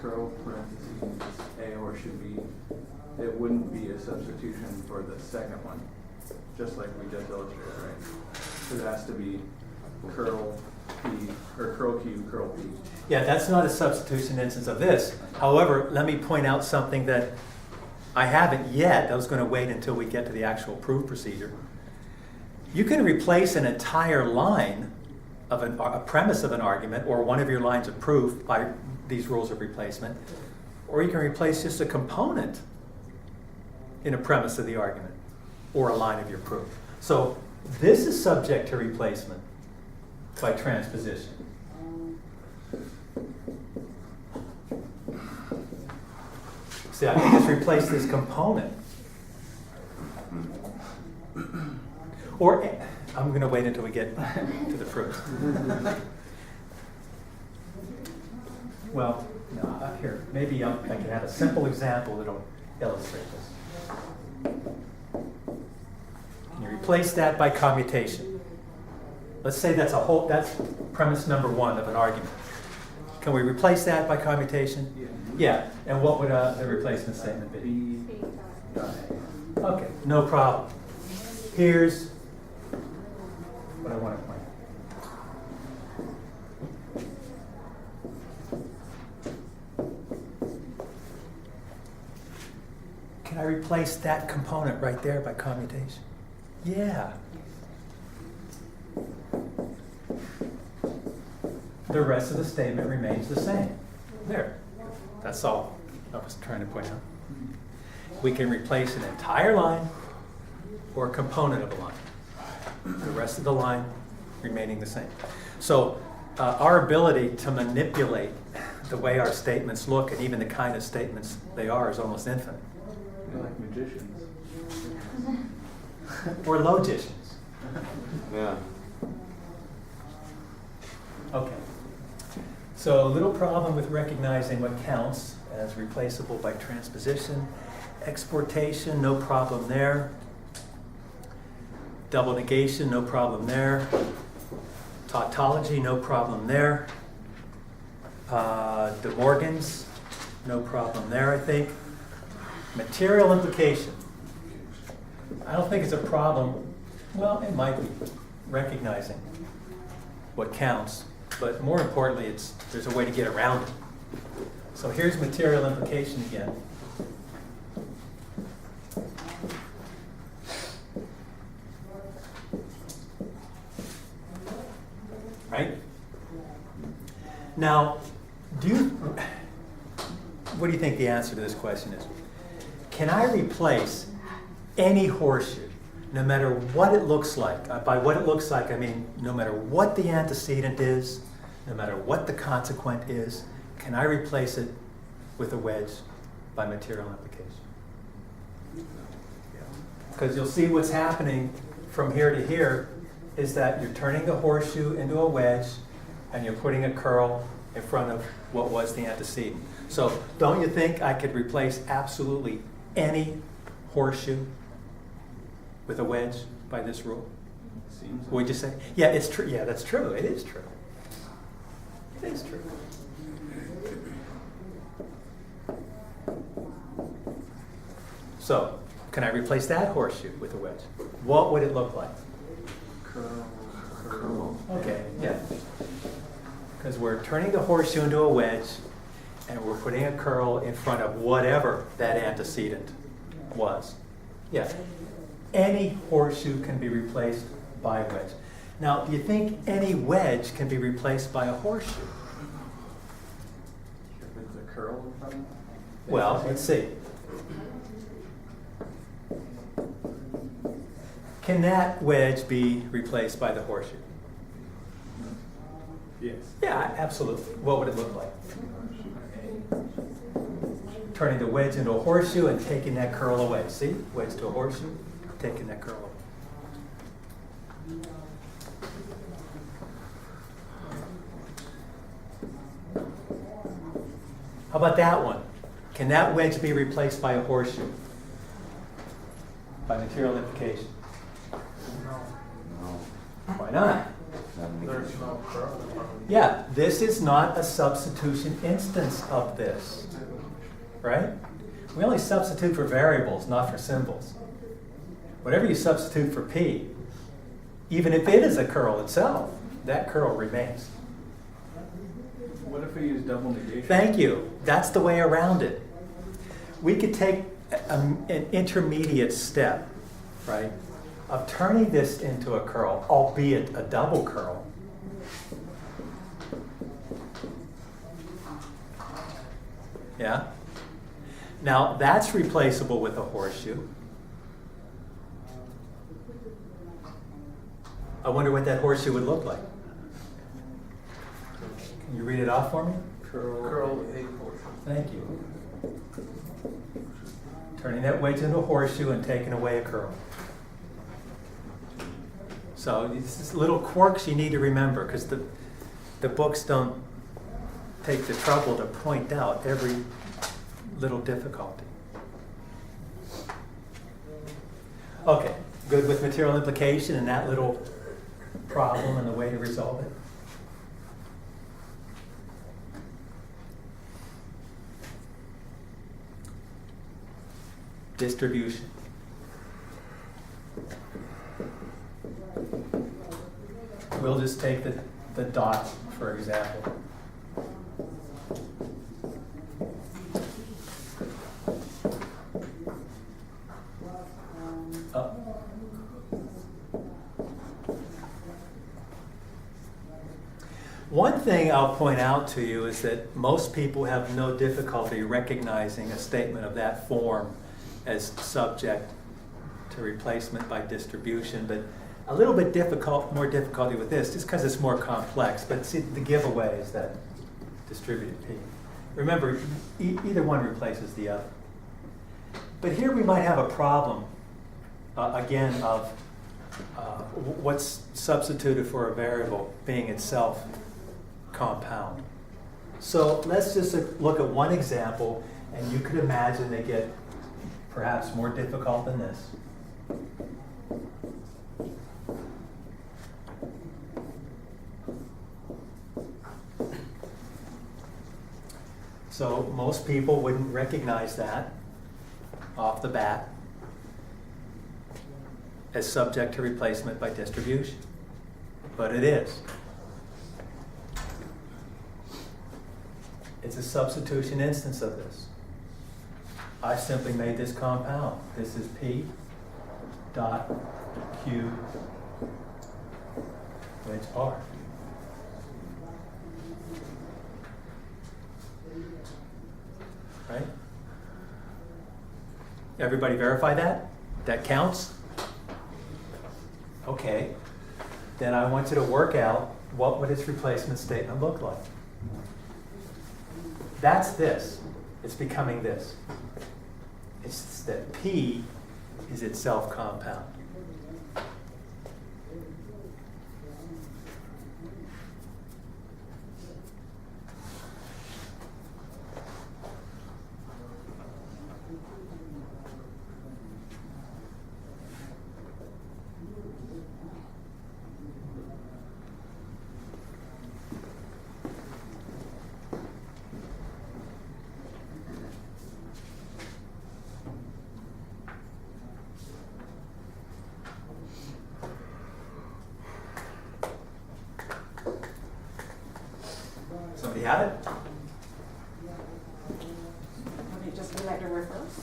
curl parentheses A horseshoe B, it wouldn't be a substitution for the second one, just like we just illustrated, right? It has to be curl P, or curl Q, curl P. Yeah, that's not a substitution instance of this. However, let me point out something that I haven't yet. I was going to wait until we get to the actual proof procedure. You can replace an entire line of a premise of an argument or one of your lines of proof by these rules of replacement, or you can replace just a component in a premise of the argument or a line of your proof. So this is subject to replacement by transposition. See, I can just replace this component. Or, I'm going to wait until we get to the proof. Well, no, here, maybe I can add a simple example that'll illustrate this. Can you replace that by commutation? Let's say that's that's premise number one of an argument. Can we replace that by commutation? Yeah. And what would the replacement statement be? Okay, no problem. Here's what I want to point out. Can I replace that component right there by commutation? Yeah. The rest of the statement remains the same. There. That's all I was trying to point out. We can replace an entire line or a component of a line. The rest of the line remaining the same. So our ability to manipulate the way our statements look and even the kind of statements they are is almost infinite. They're like magicians. Or logicians. Yeah. Okay. So a little problem with recognizing what counts as replaceable by transposition. Exportation, no problem there. Double negation, no problem there. Tautology, no problem there. De Morgan's, no problem there, I think. Material implication. I don't think it's a problem. Well, it might be recognizing what counts, but more importantly, there's a way to get around it. So here's material implication again. Right? Now, what do you think the answer to this question is? Can I replace any horseshoe, no matter what it looks like? By what it looks like, I mean no matter what the antecedent is, no matter what the consequent is, can I replace it with a wedge by material implication? Because you'll see what's happening from here to here is that you're turning the horseshoe into a wedge and you're putting a curl in front of what was the antecedent. So don't you think I could replace absolutely any horseshoe with a wedge by this rule? Seems Would you say? Yeah, it's true. Yeah, that's true. It is true. It is true. So, can I replace that horseshoe with a wedge? What would it look like? curl. Okay, yeah. Because we're turning the horseshoe into a wedge, and we're putting a curl in front of whatever that antecedent was. Yeah. Any horseshoe can be replaced by a wedge. Now, do you think any wedge can be replaced by a horseshoe? If it's a curl in front of it? Well, let's see. Can that wedge be replaced by the horseshoe? Yes. Yeah, absolutely. What would it look like? Turning the wedge into a horseshoe and taking that curl away. See? Wedge to a horseshoe, taking that curl away. How about that one? Can that wedge be replaced by a horseshoe? By material implication? No. Why not? there's no curl. Yeah, this is not a substitution instance of this, right? We only substitute for variables, not for symbols. Whatever you substitute for P, even if it is a curl itself, that curl remains. What if we use double negation? Thank you. That's the way around it. We could take an intermediate step, right, of turning this into a curl, albeit a double curl. Yeah? Now, that's replaceable with a horseshoe. I wonder what that horseshoe would look like. Can you read it off for me? Curl A portion. Thank you. Turning that wedge into a horseshoe and taking away a curl. So these is little quirks you need to remember, because the books don't take the trouble to point out every little difficulty. Okay, good with material implication and that little problem and the way to resolve it? Distribution. We'll just take the dot, for example. One thing I'll point out to you is that most people have no difficulty recognizing a statement of that form as subject to replacement by distribution, but a little bit more difficulty with this, just because it's more complex. But see, the giveaway is that distributed P. Remember, either one replaces the other. But here we might have a problem, again, of what's substituted for a variable being itself compound. So let's just look at one example, and you could imagine they get perhaps more difficult than this. So most people wouldn't recognize that off the bat as subject to replacement by distribution, but it is. It's a substitution instance of this. I simply made this compound. This is P dot Q wedge R. Right? Everybody verify that? That counts? Okay. Then I want you to work out what would its replacement statement look like. That's this. It's becoming this. It's that P is itself compound. Somebody have it? Would it just be like the reverse?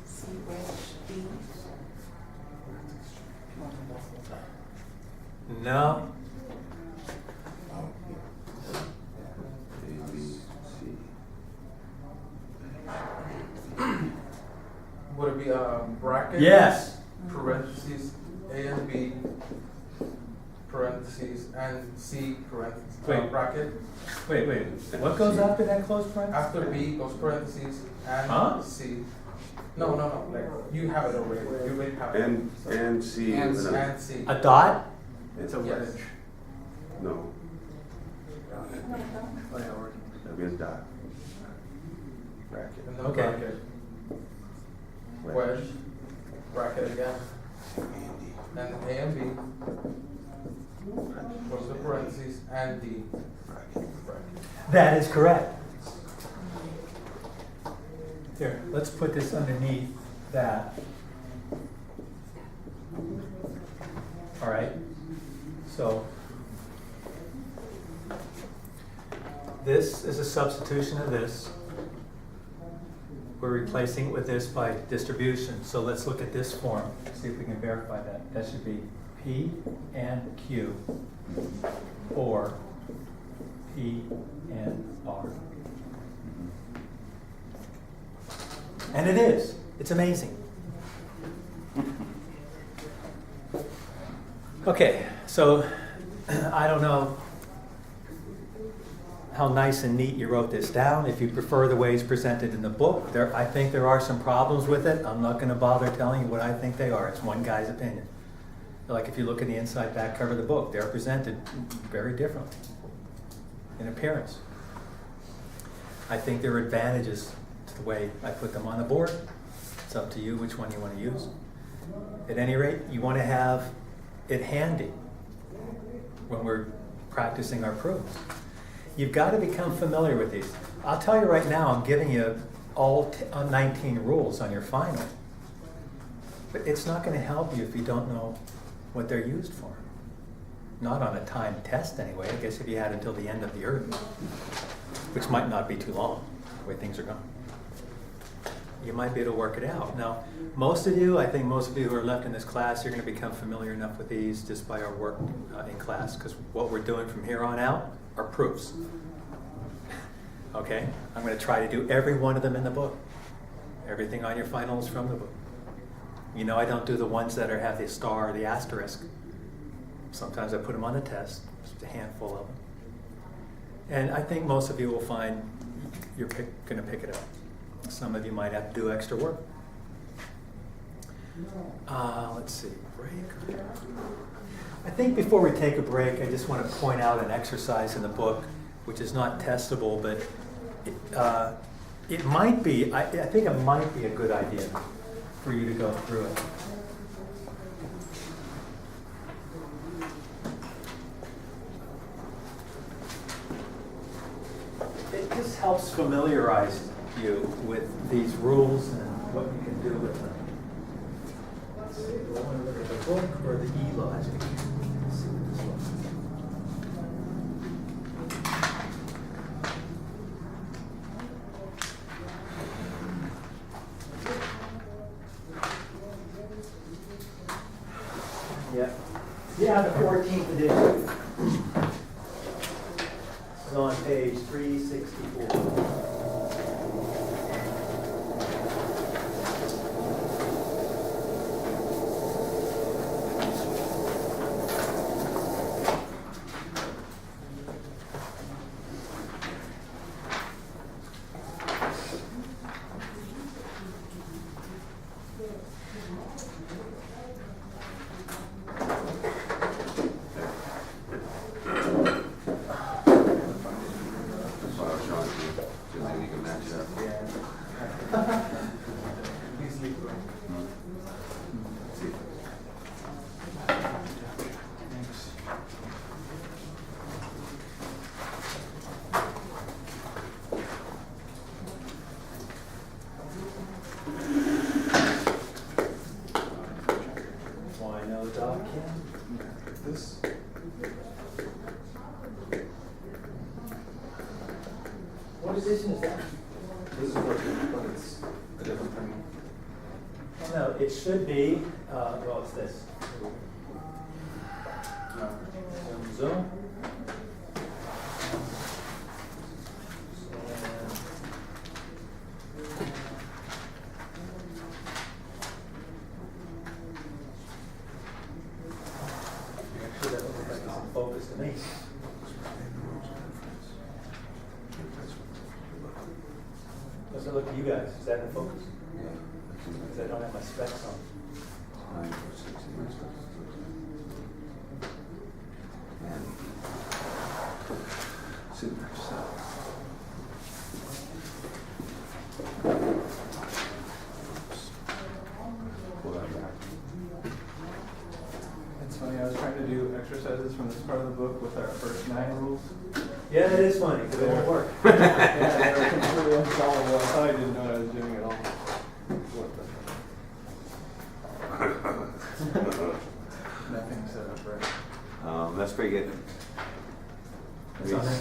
C wedge B. No. Would it be a bracket? Yes. Parentheses A and B, parentheses, and C, parentheses, Wait. bracket. Wait. What goes after that closed parenthesis? After B goes parentheses and Huh? C. No, like, you have it already, you already have it. And C. And, with an- and C. A dot? It's a Yes. wedge. No, Oh, yeah, or- that'd be a dot. Bracket. And then Okay. bracket, wedge, bracket again, and A and B, and the Bracket. bracket. That is correct. Here, let's put this underneath that. All right, so this is a substitution of this. We're replacing it with this by distribution. So let's look at this form, see if we can verify that. That should be P and Q or P and R. And it is. It's amazing. Okay, so I don't know how nice and neat you wrote this down. If you prefer the way it's presented in the book, I think there are some problems with it. I'm not going to bother telling you what I think they are. It's one guy's opinion. Like if you look at the inside back cover of the book, they're presented very differently in appearance. I think there are advantages to the way I put them on the board. It's up to you which one you want to use. At any rate, you want to have it handy when we're practicing our proofs. You've got to become familiar with these. I'll tell you right now, I'm giving you all 19 rules on your final. But it's not going to help you if you don't know what they're used for. Not on a timed test anyway. I guess if you had until the end of the earth, which might not be too long, the way things are going. You might be able to work it out. Now, most of you, I think most of you who are left in this class, you're going to become familiar enough with these just by our work in class, because what we're doing from here on out are proofs. Okay? I'm going to try to do every one of them in the book. Everything on your final is from the book. You know I don't do the ones that have the star or the asterisk. Sometimes I put them on the test, just a handful of them. And I think most of you will find you're going to pick it up. Some of you might have to do extra work. Let's see, break. I think before we take a break, I just want to point out an exercise in the book, which is not testable, but it might be, I think it might be a good idea for you to go through it. It just helps familiarize you with these rules and what you can do with them. Let's see, do I want to look at the book or the e-logic? Let's see what this looks like. Yeah, the 14th edition. It's on page 364. That's why I was trying to see if we can match up. Why no dog can? This, What edition is that? this is working, but it's a different thing. No, it should be, well, it's this. Zoom, zoom. Actually, that looks like it's in focus to me. Does it look to you guys? Is that in focus? Because I don't have my specs on. It's funny, I was trying to do exercises differences from this part of the book with our first 9 rules. Yeah, it is funny, because it won't work. Yeah, they were completely unsolvable. I didn't know what I was doing at all. Nothing set up right. That's pretty good. It's on there?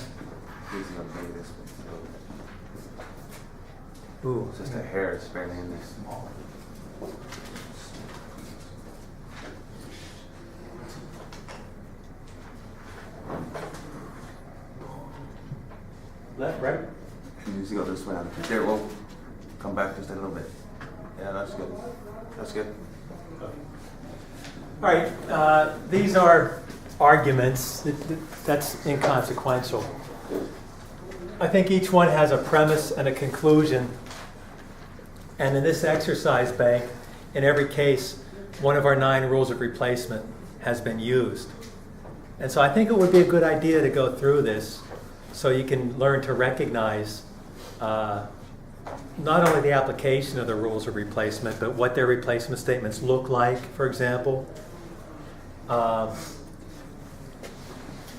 Please don't make this. Ooh, It's just a hair, it's barely in there. Small. left, right? You need to go this way. There, well, come back just a little bit. Yeah, that's good. That's good. All right, these are arguments. That's inconsequential. I think each one has a premise and a conclusion. And in this exercise bank, in every case, one of our 9 rules of replacement has been used. And so I think it would be a good idea to go through this so you can learn to recognize not only the application of the rules of replacement, but what their replacement statements look like, for example.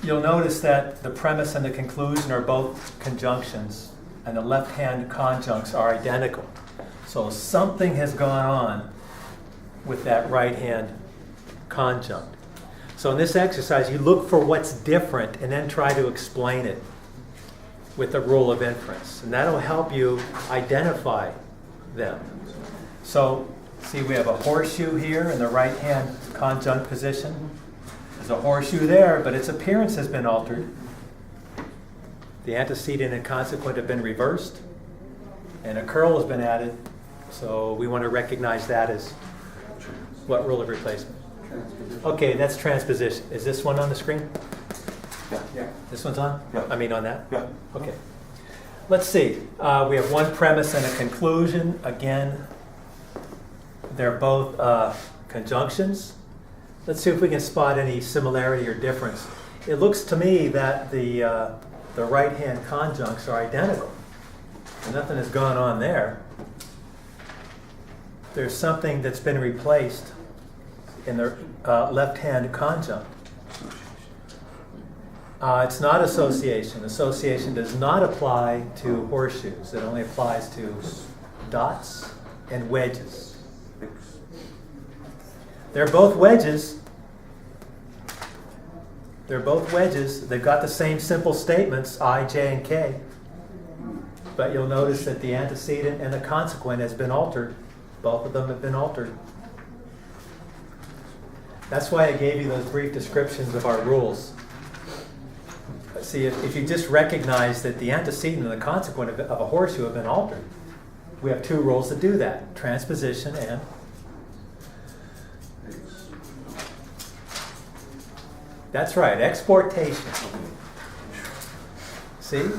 You'll notice that the premise and the conclusion are both conjunctions, and the left-hand conjuncts are identical. So something has gone on with that right-hand conjunct. So in this exercise, you look for what's different and then try to explain it with the rule of inference. And that'll help you identify them. So see, we have a horseshoe here in the right-hand conjunct position. There's a horseshoe there, but its appearance has been altered. The antecedent and consequent have been reversed, and a curl has been added. So we want to recognize that as what rule of replacement? Okay, that's transposition. Is this one on the screen? Yeah. This one's on? Yeah. I mean on that? Yeah. Okay. Let's see. We have one premise and a conclusion. Again, they're both conjunctions. Let's see if we can spot any similarity or difference. It looks to me that the right-hand conjuncts are identical. Nothing has gone on there. There's something that's been replaced in the left-hand conjunct. It's not association. Association does not apply to horseshoes. It only applies to dots and wedges. They're both wedges. They're both wedges. They've got the same simple statements, I, J, and K. But you'll notice that the antecedent and the consequent has been altered. Both of them have been altered. That's why I gave you those brief descriptions of our rules. See, if you just recognize that the antecedent and the consequent of a horseshoe have been altered, we have 2 rules that do that, transposition and that's right, exportation. See?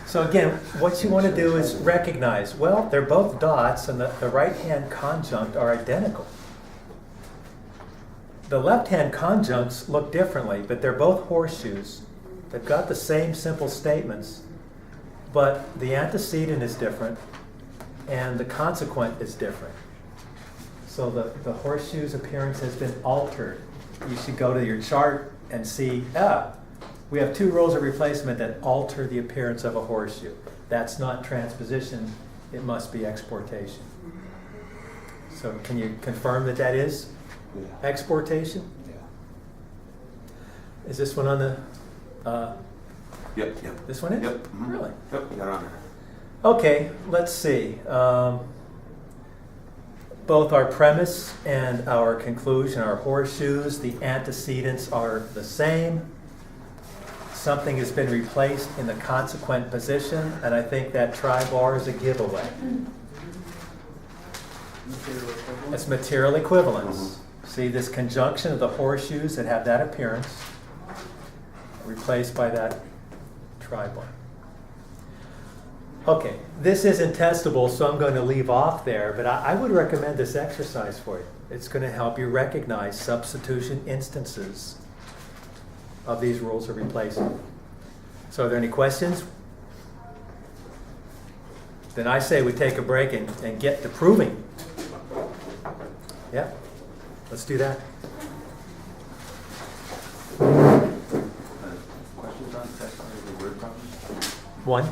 So again, what you want to do is recognize, well, they're both dots and the right-hand conjunct are identical. The left-hand conjuncts look differently, but they're both horseshoes. They've got the same simple statements, but the antecedent is different and the consequent is different. So the horseshoe's appearance has been altered. You should go to your chart and see, we have 2 rules of replacement that alter the appearance of a horseshoe. That's not transposition, it must be exportation. So can you confirm that that is exportation? Yeah. Is this one on the, Yep. this one is? Yep. Mhm. Really? Yep, you got it on there. Okay, let's see. Both our premise and our conclusion are horseshoes. The antecedents are the same. Something has been replaced in the consequent position, and I think that tri-bar is a giveaway. It's material equivalence. See this conjunction of the horseshoes that have that appearance replaced by that tri-bar. Okay, this isn't testable, so I'm going to leave off there, but I would recommend this exercise for you. It's going to help you recognize substitution instances of these rules of replacement. So are there any questions? Then I say we take a break and get to proving. Yeah, let's do that. One?